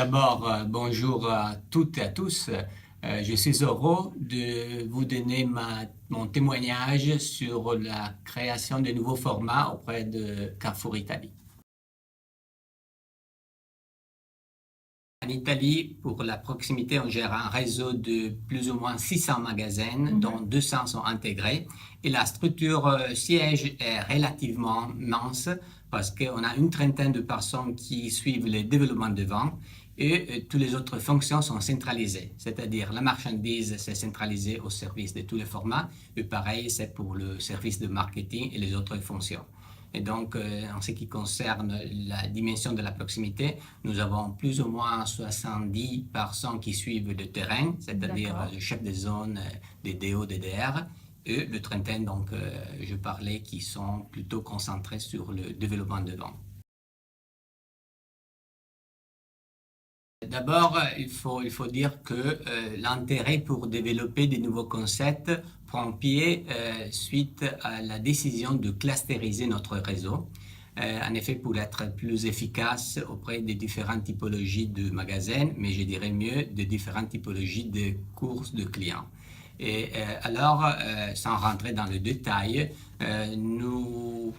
D'abord, bonjour à toutes et à tous. Je suis heureux de vous donner mon témoignage sur la création de nouveaux formats auprès de Carrefour Italie. En Italie, pour la proximité, on gère un réseau de plus ou moins 600 magasins, dont 200 sont intégrés. Et la structure siège est relativement mince parce qu'on a une trentaine de personnes qui suivent le développement de vente et toutes les autres fonctions sont centralisées. C'est-à-dire la marchandise, c'est centralisé au service de tous les formats. Et pareil, c'est pour le service de marketing et les autres fonctions. Et donc, en ce qui concerne la dimension de la proximité, nous avons plus ou moins 70 personnes qui suivent le terrain, c'est-à-dire le chef de zone, des DO, des DR, et le trentaine, donc, je parlais, qui sont plutôt concentrés sur le développement de vente. D'abord, il faut dire que l'intérêt pour développer de nouveaux concepts prend pied suite à la décision de clusteriser notre réseau. En effet, pour être plus efficace auprès des différentes typologies de magasins, mais je dirais mieux, des différentes typologies de courses de clients. Et alors, sans rentrer dans le détail, nous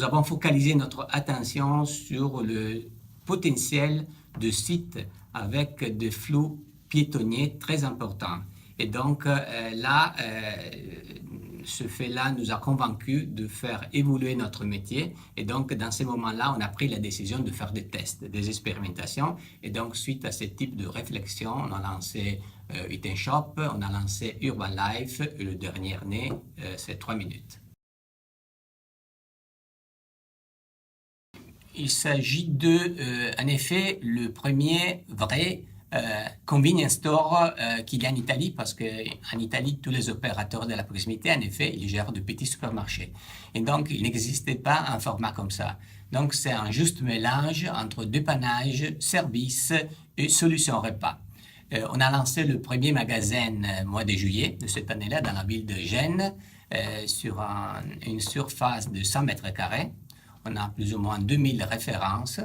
avons focalisé notre attention sur le potentiel de sites avec des flux piétonniers très importants. Et donc ce fait-là nous a convaincus de faire évoluer notre métier. Et donc, dans ces moments-là, on a pris la décision de faire des tests, des expérimentations. Et donc, suite à ce type de réflexion, on a lancé Eat & Shop, on a lancé Urban Life, et le dernier né, c'est 3 minutes. Il s'agit en effet, le premier vrai convenience store qu'il y a en Italie, parce qu'en Italie, tous les opérateurs de la proximité, en effet, ils gèrent de petits supermarchés. Et donc, il n'existait pas un format comme ça. Donc, c'est un juste mélange entre dépannage, service et solution repas. On a lancé le premier magasin mois de juillet de cette année-là dans la ville de Gênes, sur une surface de 100 mètres carrés. On a plus ou moins 2000 références.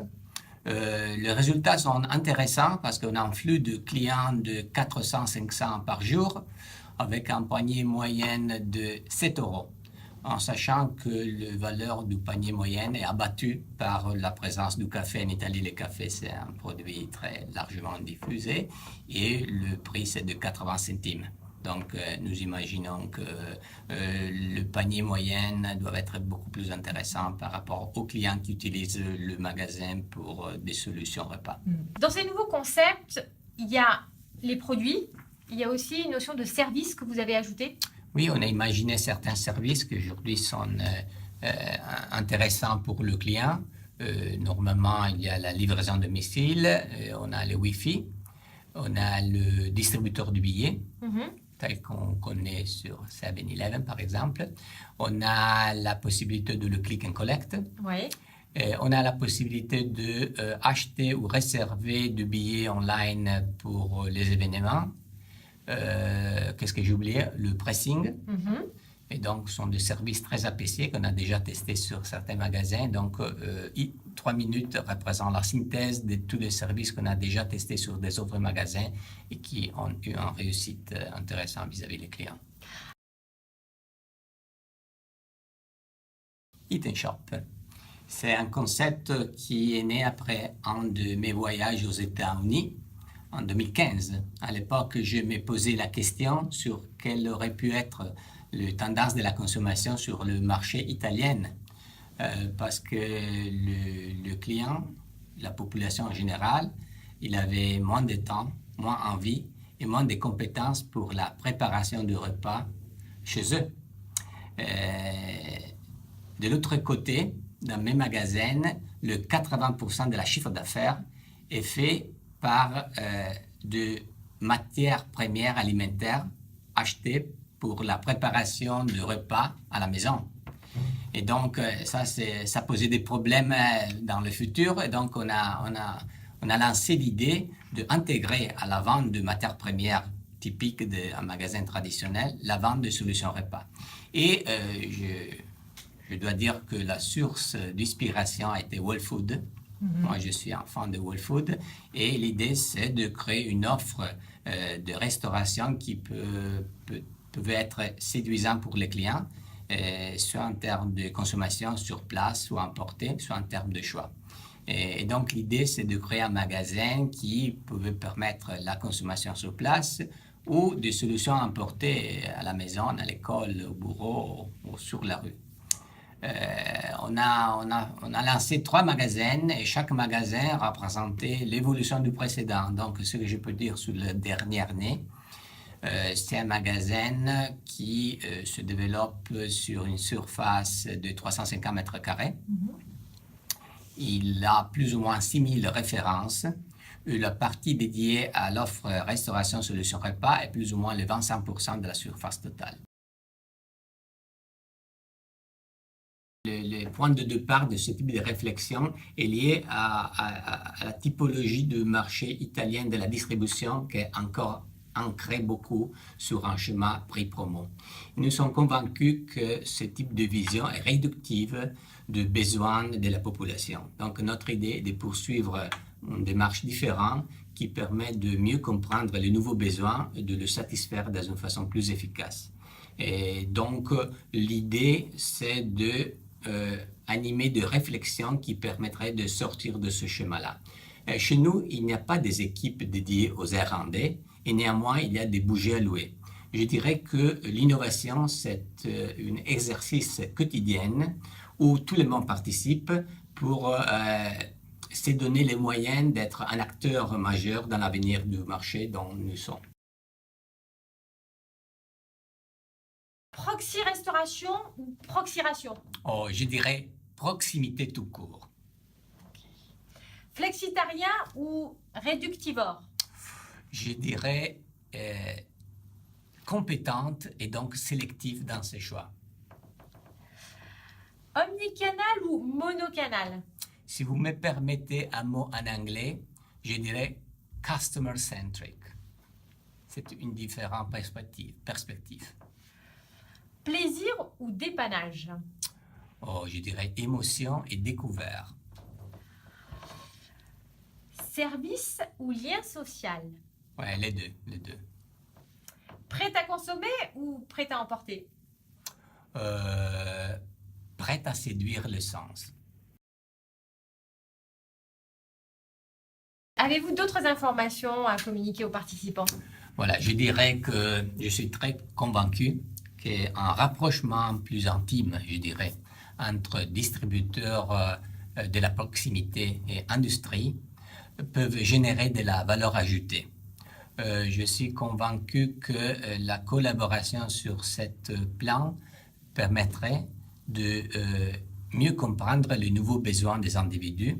Les résultats sont intéressants parce qu'on a un flux de clients de 400-500 par jour avec un panier moyen de 7 €, en sachant que la valeur du panier moyen est abattue par la présence du café. En Italie, le café, c'est un produit très largement diffusé et le prix, c'est de 80 centimes. Donc, nous imaginons que le panier moyen doit être beaucoup plus intéressant par rapport aux clients qui utilisent le magasin pour des solutions repas. Dans ces nouveaux concepts, il y a les produits, il y a aussi une notion de service que vous avez ajouté. Oui, on a imaginé certains services qui aujourd'hui sont intéressants pour le client. Normalement, il y a la livraison à domicile, on a le Wi-Fi, on a le distributeur du billet. Tel qu'on connaît sur 7-Eleven, par exemple. On a la possibilité de le click and collect. Oui. On a la possibilité d'acheter ou réserver des billets online pour les événements. Qu'est-ce que j'ai oublié? Le pressing. Et donc, ce sont des services très appréciés qu'on a déjà testés sur certains magasins. Donc, 3 minutes représente la synthèse de tous les services qu'on a déjà testés sur des autres magasins et qui ont eu une réussite intéressante vis-à-vis des clients. Eat & Shop, c'est un concept qui est né après un de mes voyages aux États-Unis en 2015. À l'époque, je me posais la question sur quelle aurait pu être la tendance de la consommation sur le marché italien, parce que le client, la population en général, il avait moins de temps, moins envie et moins de compétences pour la préparation du repas chez eux. De l'autre côté, dans mes magasins, le 80% de la chiffre d'affaires est fait par de matières premières alimentaires achetées pour la préparation du repas à la maison. Et donc, ça posait des problèmes dans le futur. Et donc, on a lancé l'idée d'intégrer à la vente de matières premières typiques d'un magasin traditionnel, la vente de solutions repas. Et je dois dire que la source d'inspiration a été Whole Foods, Moi, je suis un fan de Whole Food et l'idée, c'est de créer une offre de restauration qui peut être séduisante pour les clients, soit en termes de consommation sur place ou emporté, soit en termes de choix. Et donc, l'idée, c'est de créer un magasin qui pouvait permettre la consommation sur place ou des solutions emportées à la maison, à l'école, au bureau ou sur la rue. On a lancé 3 magasins et chaque magasin représentait l'évolution du précédent. Donc, ce que je peux dire sur la dernière année, c'est un magasin qui se développe sur une surface de 350 mètres carrés. Il a plus ou moins 6000 références. La partie dédiée à l'offre restauration solution repas est plus ou moins le 25% de la surface totale. Le point de départ de ce type de réflexion est lié à la typologie du marché italien de la distribution qui est encore ancré beaucoup sur un schéma prix-promo. Nous sommes convaincus que ce type de vision est réductive des besoins de la population. Donc notre idée est de poursuivre une démarche différente qui permet de mieux comprendre les nouveaux besoins et de les satisfaire d'une façon plus efficace. Et donc l'idée c'est de animer de réflexions qui permettraient de sortir de ce schéma-là. Chez nous, il n'y a pas des équipes dédiées aux R&D et néanmoins, il y a des budgets alloués. Je dirais que l'innovation, c'est un exercice quotidien où tout le monde participe pour se donner les moyens d'être un acteur majeur dans l'avenir du marché dont nous sommes. Proxy-restauration ou proxy-ration? Oh, je dirais proximité tout court. Flexitarien ou réductivore? Je dirais compétente et donc sélective dans ses choix. Omnicanal ou monocanal? Si vous me permettez un mot en anglais, je dirais customer-centric. C'est une différente perspective. Plaisir ou dépannage? Oh, je dirais émotion et découvert. Service ou lien social? Ouais, les deux. Prêt à consommer ou prêt à emporter? Prêt à séduire le sens. Avez-vous d'autres informations à communiquer aux participants? Voilà, je dirais que je suis très convaincu qu'un rapprochement plus intime, je dirais, entre distributeurs de la proximité et industrie peuvent générer de la valeur ajoutée. Je suis convaincu que la collaboration sur cet plan permettrait de mieux comprendre les nouveaux besoins des individus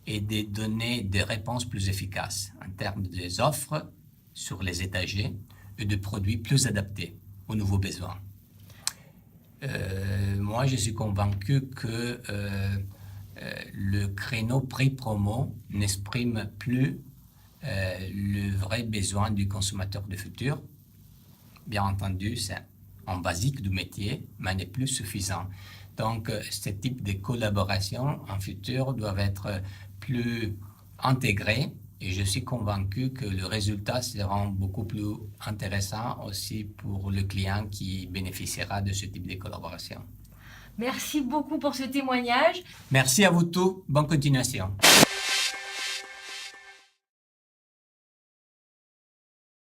et de donner des réponses plus efficaces en termes des offres sur les étagers et de produits plus adaptés aux nouveaux besoins. Moi, je suis convaincu que le créneau prix-promo n'exprime plus le vrai besoin du consommateur du futur. Bien entendu, c'est un basique du métier, mais n'est plus suffisant. Donc, ce type de collaboration en futur doivent être plus intégrés et je suis convaincu que le résultat sera beaucoup plus intéressant aussi pour le client qui bénéficiera de ce type de collaboration. Merci beaucoup pour ce témoignage. Merci à vous tous. Bonne continuation.